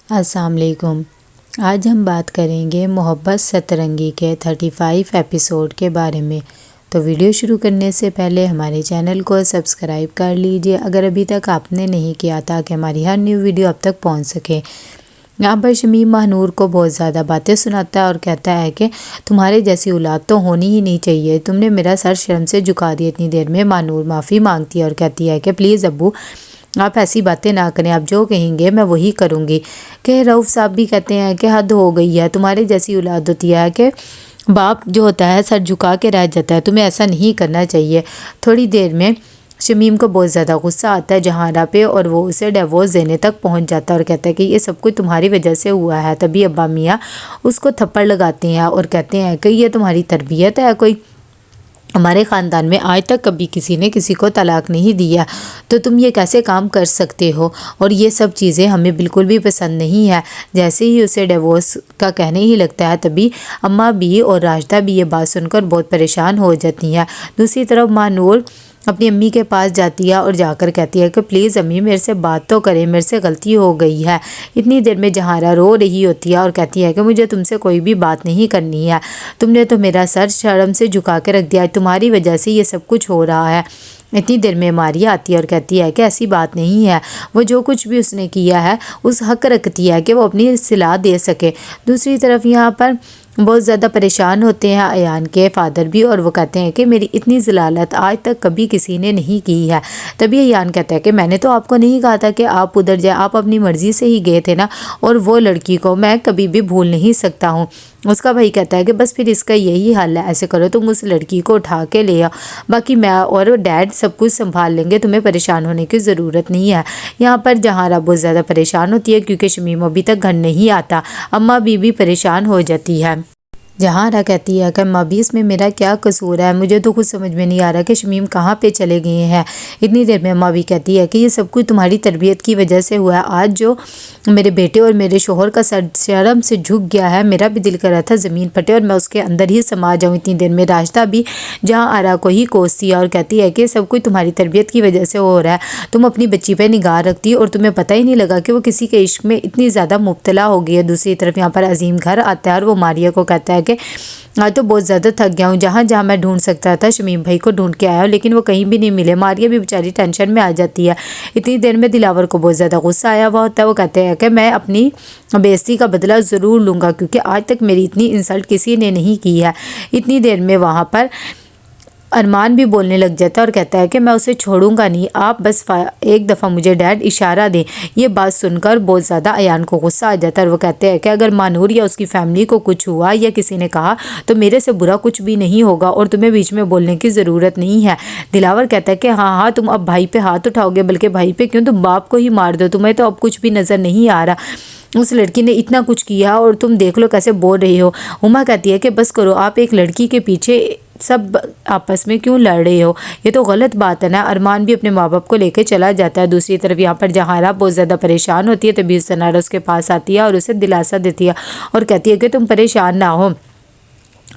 السلام علیکم۔ آج ہم بات کریں گے محبت سترنگی کے 35 ایپیسوڈ کے بارے میں۔ تو ویڈیو شروع کرنے سے پہلے ہمارے چینل کو سبسکرائب کر لیجئے اگر ابھی تک آپ نے نہیں کیا، تاکہ ہماری ہر نیو ویڈیو اب تک پہنچ سکے۔ یہاں پر شمیم ماہنور کو بہت زیادہ باتیں سناتا ہے اور کہتا ہے کہ تمہارے جیسی اولاد تو ہونی ہی نہیں چاہیے، تم نے میرا سر شرم سے جھکا دیا اتنی دیر میں۔ ماہنور معافی مانگتی ہے اور کہتی ہے کہ پلیز ابو آپ ایسی باتیں نہ کریں، آپ جو کہیں گے میں وہی کروں گی۔ کہ رؤف صاحب بھی کہتے ہیں کہ حد ہو گئی ہے، تمہارے جیسی اولاد ہوتی ہے کہ باپ جو ہوتا ہے سر جھکا کے رہ جاتا ہے، تمہیں ایسا نہیں کرنا چاہیے۔ تھوڑی دیر میں شمیم کو بہت زیادہ غصہ آتا ہے جہانارا پہ اور وہ اسے ڈیورس دینے تک پہنچ جاتا ہے اور کہتا ہے کہ یہ سب کچھ تمہاری وجہ سے ہوا ہے۔ تبھی ابا میاں اس کو تھپڑ لگاتے ہیں اور کہتے ہیں کہ یہ تمہاری تربیت ہے کوئی؟ ہمارے خاندان میں آج تک کبھی کسی نے کسی کو طلاق نہیں دیا، تو تم یہ کیسے کام کر سکتے ہو؟ اور یہ سب چیزیں ہمیں بالکل بھی پسند نہیں ہے۔ جیسے ہی اسے ڈیورس کا کہنے ہی لگتا ہے، تبھی اماں بھی اور راشدہ بھی یہ بات سن کر بہت پریشان ہو جاتی ہیں۔ دوسری طرف ماہنور اپنی امی کے پاس جاتی ہے اور جا کر کہتی ہے کہ پلیز امی میرے سے بات تو کریں، میرے سے غلطی ہو گئی ہے۔ اتنی دیر میں جہانارا رو رہی ہوتی ہے اور کہتی ہے کہ مجھے تم سے کوئی بھی بات نہیں کرنی ہے، تم نے تو میرا سر شرم سے جھکا کے رکھ دیا، تمہاری وجہ سے یہ سب کچھ ہو رہا ہے۔ اتنی دیر میں ماریہ آتی ہے اور کہتی ہے کہ ایسی بات نہیں ہے، وہ جو کچھ بھی اس نے کیا ہے اس حق رکھتی ہے کہ وہ اپنی صلاح دے سکے۔ دوسری طرف یہاں پر بہت زیادہ پریشان ہوتے ہیں ایان کے فادر بھی، اور وہ کہتے ہیں کہ میری اتنی ذلالت آج تک کبھی کسی نے نہیں کی ہے۔ تبھی ایان کہتا ہے کہ میں نے تو آپ کو نہیں کہا تھا کہ آپ ادھر جائیں، آپ اپنی مرضی سے ہی گئے تھے نا، اور وہ لڑکی کو میں کبھی بھی بھول نہیں سکتا ہوں۔ اس کا بھائی کہتا ہے کہ بس پھر اس کا یہی حل ہے، ایسے کرو تم اس لڑکی کو اٹھا کے لے آؤ، باقی میں اور ڈیڈ سب کچھ سنبھال لیں گے، تمہیں پریشان ہونے کی ضرورت نہیں ہے۔ یہاں پر جہانارا بہت زیادہ پریشان ہوتی ہے کیونکہ شمیم ابھی تک گھر نہیں آتا۔ اماں بھی پریشان ہو جاتی ہے۔ جہانارا کہتی ہے کہ اماں بھی اس میں میرا کیا قصور ہے، مجھے تو کچھ سمجھ میں نہیں آ رہا کہ شمیم کہاں پہ چلے گئے ہیں۔ اتنی دیر میں اماں بھی کہتی ہے کہ یہ سب کچھ تمہاری تربیت کی وجہ سے ہوا ہے۔ آج جو میرے بیٹے اور میرے شوہر کا سر شرم سے جھک گیا ہے، میرا بھی دل کر رہا تھا زمین پھٹے اور میں اس کے اندر ہی سما جاؤں۔ اتنی دیر میں راشدہ بھی جہانارا کو ہی کوستی ہے اور کہتی ہے کہ یہ سب کچھ تمہاری تربیت کی وجہ سے ہو رہا ہے، تم اپنی بچی پہ نگاہ رکھتی اور تمہیں پتہ ہی نہیں لگا کہ وہ کسی کے عشق میں اتنی زیادہ مبتلا ہو گئی ہے۔ دوسری طرف یہاں پر عظیم گھر آتا ہے اور وہ ماریہ کو کہتا ہے کہ آج تو بہت زیادہ تھک گیا ہوں، جہاں جہاں میں ڈھونڈ سکتا تھا شمیم بھائی کو ڈھونڈ کے آیا ہوں، لیکن وہ کہیں بھی نہیں ملے۔ ماریہ بھی بیچاری ٹینشن میں آ جاتی ہے۔ اتنی دیر میں دلاور کو بہت زیادہ غصہ آیا ہوا ہوتا ہے، وہ کہتے ہیں کہ میں اپنی بےعزتی کا بدلہ ضرور لوں گا کیونکہ آج تک میری اتنی انسلٹ کسی نے نہیں کی ہے۔ اتنی دیر میں وہاں پر ارمان بھی بولنے لگ جاتا ہے اور کہتا ہے کہ میں اسے چھوڑوں گا نہیں، آپ بس ایک دفعہ مجھے ڈیڈ اشارہ دیں۔ یہ بات سن کر بہت زیادہ ایان کو غصہ آ جاتا ہے اور وہ کہتے ہیں کہ اگر ماہنور یا اس کی فیملی کو کچھ ہوا یا کسی نے کہا تو میرے سے برا کچھ بھی نہیں ہوگا اور تمہیں بیچ میں بولنے کی ضرورت نہیں ہے۔ دلاور کہتا ہے کہ ہاں تم اب بھائی پہ ہاتھ اٹھاؤ گے، بلکہ بھائی پہ کیوں، تم باپ کو ہی مار دو، تمہیں تو اب کچھ بھی نظر نہیں آ رہا، اس لڑکی نے اتنا کچھ کیا اور تم دیکھ لو کیسے بول رہی ہو۔ ہما کہتی ہے کہ بس کرو، آپ ایک لڑکی کے پیچھے سب آپس میں کیوں لڑ رہے ہو، یہ تو غلط بات ہے نا۔ ارمان بھی اپنے ماں باپ کو لے کے چلا جاتا ہے۔ دوسری طرف یہاں پر جہانارا بہت زیادہ پریشان ہوتی ہے، تبھی حسنارا اس کے پاس آتی ہے اور اسے دلاسا دیتی ہے اور کہتی ہے کہ تم پریشان نہ ہو،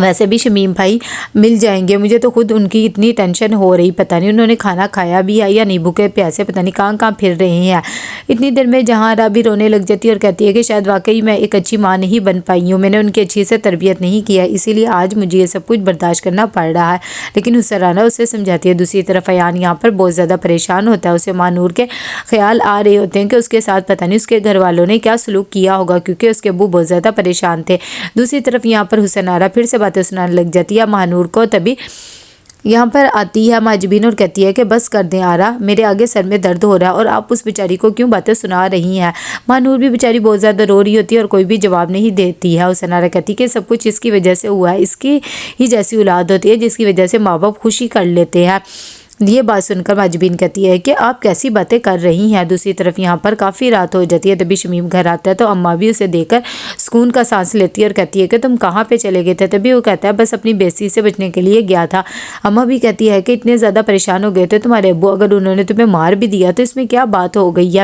ویسے بھی شمیم بھائی مل جائیں گے، مجھے تو خود ان کی اتنی ٹینشن ہو رہی، پتہ نہیں انہوں نے کھانا کھایا بھی ہے یا نہیں، بھوکے پیاسے پتہ نہیں کہاں پھر رہے ہیں۔ اتنی دیر میں جہانارا بھی رونے لگ جاتی ہے اور کہتی ہے کہ شاید واقعی میں ایک اچھی ماں نہیں بن پائی ہوں، میں نے ان کی اچھی سے تربیت نہیں کیا، اسی لیے آج مجھے یہ سب کچھ برداشت کرنا پڑ رہا ہے، لیکن حسنارا اسے سمجھاتی ہے۔ دوسری طرف ایان یہاں پر بہت زیادہ پریشان ہوتا ہے، اسے ماہنور کے خیال آ رہے ہوتے ہیں کہ اس کے ساتھ پتہ نہیں اس کے گھر والوں نے کیا سلوک کیا ہوگا کیونکہ اس کے ابو بہت زیادہ پریشان تھے۔ دوسری طرف یہاں پر حسنارا پھر سے باتیں سنانے لگ جاتی ہے ماہنور کو۔ تبھی یہاں پر آتی ہے ماجبین اور کہتی ہے کہ بس کر دیں آرا، میرے آگے سر میں درد ہو رہا ہے اور آپ اس بیچاری کو کیوں باتیں سنا رہی ہیں۔ ماہنور بھی بیچاری بہت زیادہ رو رہی ہوتی ہے اور کوئی بھی جواب نہیں دیتی ہے۔ حسنارا کہتی ہے کہ سب کچھ اس کی وجہ سے ہوا ہے، اس کی ہی جیسی اولاد ہوتی ہے جس کی وجہ سے ماں باپ خوشی کر لیتے ہیں۔ یہ بات سن کر ماجبین کہتی ہے کہ آپ کیسی باتیں کر رہی ہیں۔ دوسری طرف یہاں پر کافی رات ہو جاتی ہے، تبھی شمیم گھر آتا ہے تو اماں بھی اسے دیکھ کر سکون کا سانس لیتی ہے اور کہتی ہے کہ تم کہاں پہ چلے گئے تھے؟ تبھی وہ کہتا ہے بس اپنی بےعزتی سے بچنے کے لیے گیا تھا۔ اماں بھی کہتی ہے کہ اتنے زیادہ پریشان ہو گئے تھے تمہارے ابو، اگر انہوں نے تمہیں مار بھی دیا تو اس میں کیا بات ہو گئی ہے؟